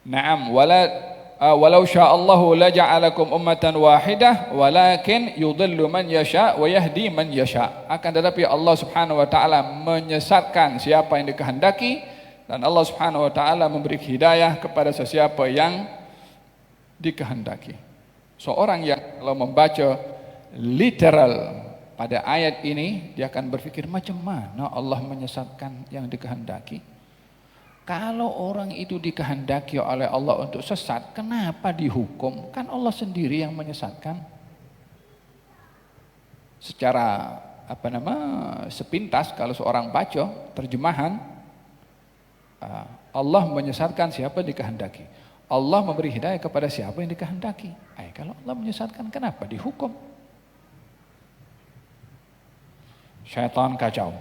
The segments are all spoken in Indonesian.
Naam, walau sya'allahu laja'alakum ummatan wahidah walakin yudhillu man yasha' wa yahdi man yasha'. Akan tetapi Allah Subhanahu wa taala menyesatkan siapa yang dikehendaki dan Allah Subhanahu wa taala memberi hidayah kepada sesiapa yang dikehendaki. Seorang yang kalau membaca literal pada ayat ini, dia akan berpikir macam mana Allah menyesatkan yang dikehendaki. Kalau orang itu dikehendaki oleh Allah untuk sesat, kenapa dihukum? Kan Allah sendiri yang menyesatkan. Secara sepintas kalau seorang baca terjemahan, Allah menyesatkan siapa yang dikehendaki. Allah memberi hidayah kepada siapa yang dikehendaki. Kalau Allah menyesatkan, kenapa dihukum? Syaitan kacau.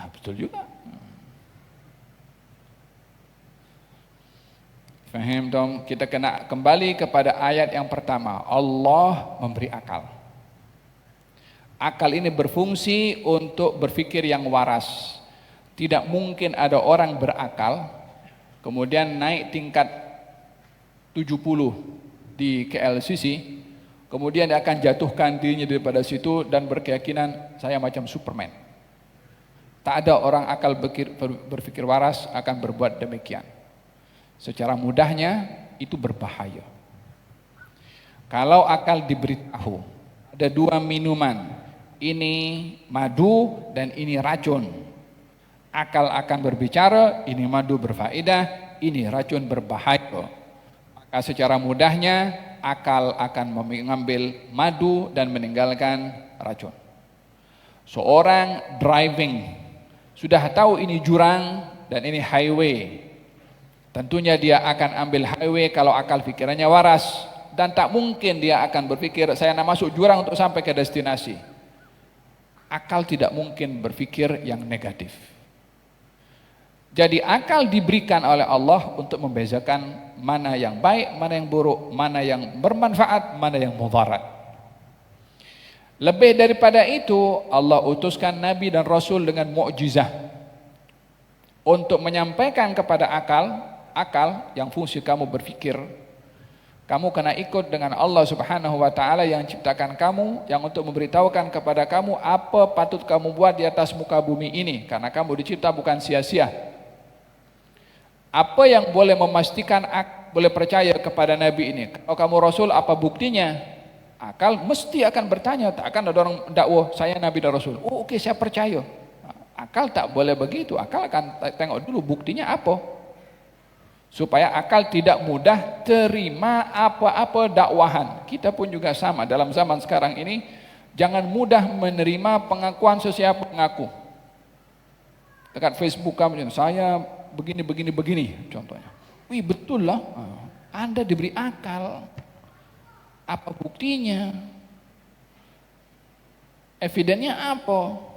Betul juga. Faham dong? Kita kena kembali kepada ayat yang pertama. Allah memberi akal. Akal ini berfungsi untuk berfikir yang waras. Tidak mungkin ada orang berakal kemudian naik tingkat 70 di KLCC, kemudian dia akan jatuhkan dirinya daripada situ dan berkeyakinan saya macam Superman. Tak ada orang akal berfikir waras akan berbuat demikian. Secara mudahnya itu berbahaya. Kalau akal diberitahu ada dua minuman, ini madu dan ini racun, akal akan berbicara ini madu berfaedah, ini racun berbahaya. Maka secara mudahnya akal akan mengambil madu dan meninggalkan racun. Seorang driving sudah tahu ini jurang dan ini highway, tentunya dia akan ambil highway kalau akal pikirannya waras, dan tak mungkin dia akan berpikir saya nak masuk jurang untuk sampai ke destinasi. Akal tidak mungkin berpikir yang negatif. Jadi akal diberikan oleh Allah untuk membezakan mana yang baik, mana yang buruk, mana yang bermanfaat, mana yang mudarat. Lebih daripada itu, Allah utuskan Nabi dan Rasul dengan mukjizah untuk menyampaikan kepada akal yang fungsi kamu berfikir. Kamu kena ikut dengan Allah Subhanahu wa taala yang ciptakan kamu, yang untuk memberitahukan kepada kamu apa patut kamu buat di atas muka bumi ini, karena kamu dicipta bukan sia-sia. Apa yang boleh memastikan boleh percaya kepada Nabi ini? Kalau kamu Rasul, apa buktinya? Akal mesti akan bertanya, tak akan ada orang dakwah saya Nabi dan Rasul. Oh oke, saya percaya. Akal tak boleh begitu. Akal akan tengok dulu buktinya apa. Supaya akal tidak mudah terima apa-apa dakwahan. Kita pun juga sama dalam zaman sekarang ini, jangan mudah menerima pengakuan sesiapa pengaku. Dekat Facebook kamu, saya begini contohnya. Wih betul lah, Anda diberi akal. Apa buktinya? Evidennya apa?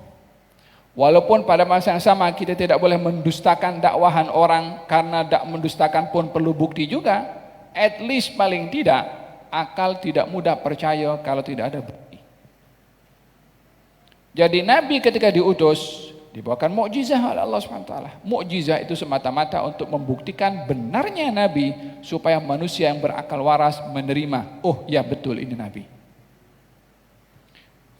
Walaupun pada masa yang sama kita tidak boleh mendustakan dakwahan orang, karena mendustakan pun perlu bukti juga. At least paling tidak akal tidak mudah percaya kalau tidak ada bukti. Jadi Nabi ketika diutus dibawakan mukjizah oleh Allah SWT. Mukjizah itu semata-mata untuk membuktikan benarnya Nabi, supaya manusia yang berakal waras menerima, oh ya betul ini Nabi.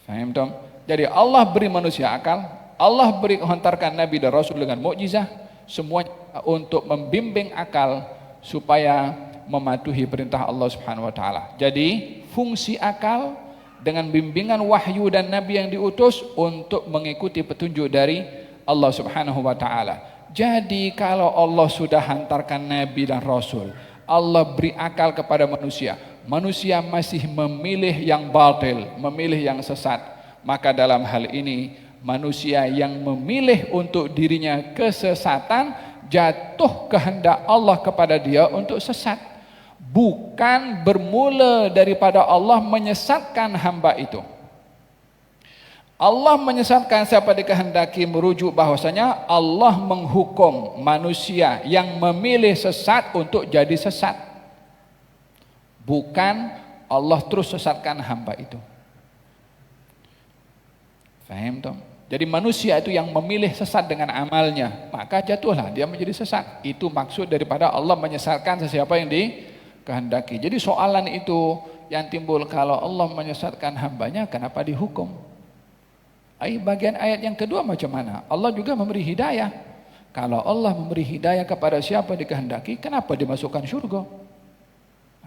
Faham dong? Jadi Allah beri manusia akal, Allah beri hantarkan Nabi dan Rasul dengan mukjizah, semuanya untuk membimbing akal supaya mematuhi perintah Allah Subhanahu wa taala. Jadi fungsi akal dengan bimbingan wahyu dan Nabi yang diutus untuk mengikuti petunjuk dari Allah Subhanahu wa taala. Jadi kalau Allah sudah hantarkan Nabi dan Rasul, Allah beri akal kepada manusia, manusia masih memilih yang batil, memilih yang sesat, maka dalam hal ini manusia yang memilih untuk dirinya kesesatan, jatuh kehendak Allah kepada dia untuk sesat. Bukan bermula daripada Allah menyesatkan hamba itu. Allah menyesatkan siapa dikehendaki, merujuk bahwasanya Allah menghukum manusia yang memilih sesat untuk jadi sesat. Bukan Allah terus sesatkan hamba itu. Faham dong? Jadi manusia itu yang memilih sesat dengan amalnya, maka jatuhlah dia menjadi sesat. Itu maksud daripada Allah menyesatkan sesiapa yang dikehendaki. Jadi soalan itu yang timbul, kalau Allah menyesatkan hambanya, kenapa dihukum? Bagian ayat yang kedua macam mana? Allah juga memberi hidayah. Kalau Allah memberi hidayah kepada siapa dikehendaki, kenapa dimasukkan surga?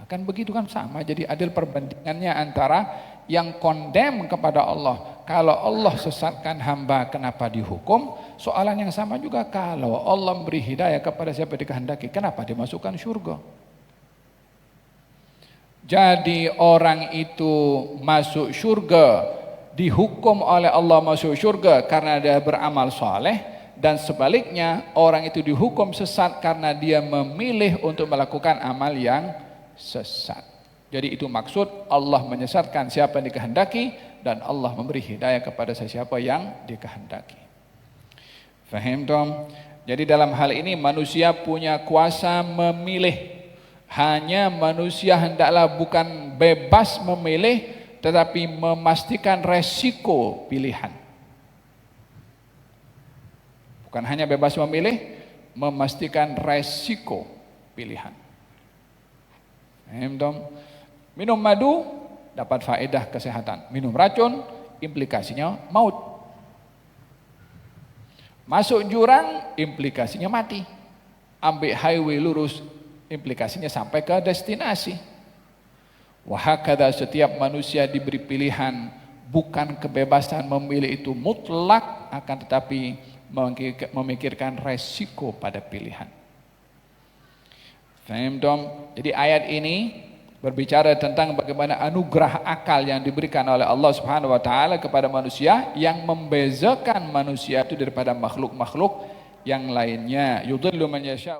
Akan begitu kan sama. Jadi adil perbandingannya antara yang kondem kepada Allah. Kalau Allah sesatkan hamba, kenapa dihukum? Soalan yang sama juga, kalau Allah memberi hidayah kepada siapa dikehendaki, kenapa dimasukkan surga? Jadi orang itu masuk surga, dihukum oleh Allah masuk surga karena dia beramal soleh, dan sebaliknya orang itu dihukum sesat karena dia memilih untuk melakukan amal yang sesat. Jadi itu maksud Allah menyesatkan siapa yang dikehendaki, dan Allah memberi hidayah kepada siapa yang dikehendaki. Faham dong? Jadi dalam hal ini manusia punya kuasa memilih. Hanya manusia hendaklah bukan bebas memilih, tetapi memastikan resiko pilihan. Bukan hanya bebas memilih, memastikan resiko pilihan. Faham dong? Minum madu dapat faedah kesehatan. Minum racun implikasinya maut. Masuk jurang implikasinya mati. Ambil highway lurus implikasinya sampai ke destinasi. Wahakadha, setiap manusia diberi pilihan, bukan kebebasan memilih itu mutlak, akan tetapi memikirkan resiko pada pilihan. Faham dong? Jadi ayat ini berbicara tentang bagaimana anugerah akal yang diberikan oleh Allah Subhanahu wa taala kepada manusia, yang membezakan manusia itu daripada makhluk-makhluk yang lainnya. Yudhillu man yasha'.